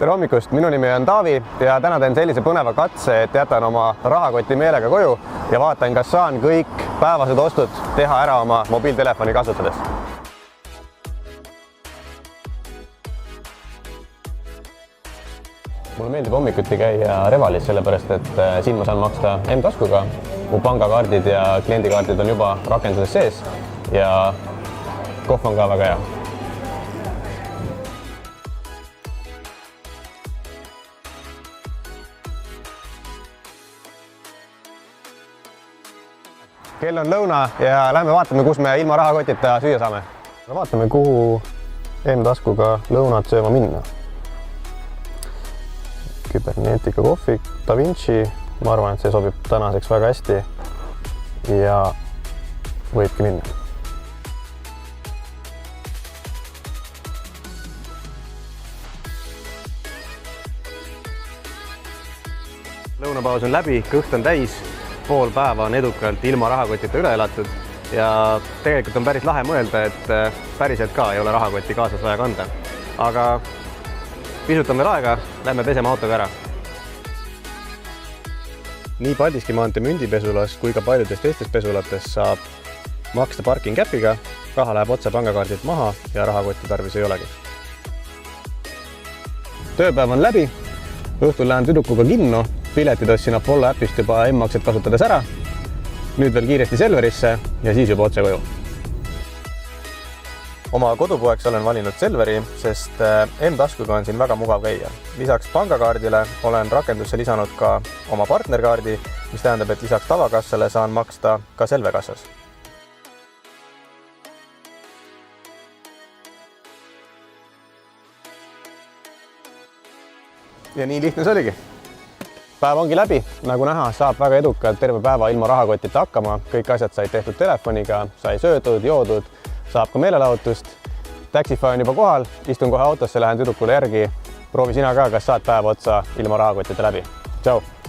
tere hommikust, minu nimi on Taavi ja täna teen sellise põneva katse, et jätan oma rahakoti meelega koju ja vaatan, kas saan kõik päevased ostud teha ära oma mobiiltelefoni kasutades. Mulle meeldib hommikuti käia Revalis, sellepärast et siin ma saan maksta M-taskuga. Mu pangakaardid ja kliendikaardid on juba rakenduses sees ja kohv on ka väga hea. Kell on lõuna ja lähme vaatame, kus me ilma rahakotita süüa saame. Vaatame, kuhu M-taskuga lõunat sööma minna. Kybernetica kohvik, Da Vinci, ma arvan, et see sobib tänaseks väga hästi ja võibki minna. Lõunapaus on läbi, kõht on täis, pool päeva on edukalt ilma rahakotita üle elatud ja tegelikult on päris lahe mõelda, et päriselt ka ei ole rahakotti kaasas vaja kanda. Aga pisut on veel aega, lähme peseme autoga ära. Nii Paldiski maantee mündipesulas kui ka paljudes teistes pesulates saab maksta parking äpiga, raha läheb otse pangakaardilt maha ja rahakotti tarvis ei olegi. Tööpäev on läbi, õhtul lähen tüdrukuga kinno, piletid ostsin Apollo äpist juba M-makset kasutades ära, nüüd veel kiiresti Selverisse ja siis juba otse koju. Oma kodupoeks olen valinud Selveri, sest M-taskuga on siin väga mugav käia. Lisaks pangakaardile olen rakendusse lisanud ka oma partnerkaardi, mis tähendab, et lisaks tavakassale saan maksta ka Selvekassas. Ja nii lihtne see oligi. Päev ongi läbi, nagu näha, saab väga edukalt terve päeva ilma rahakotita hakkama. Kõik asjad said tehtud telefoniga, sai söödud, joodud, saab ka meelelahutust. Taxify on juba kohal, istun kohe autosse, lähen tüdrukule järgi. Proovi sina ka, kas saad päeva otsa ilma rahakotita läbi. Tšau!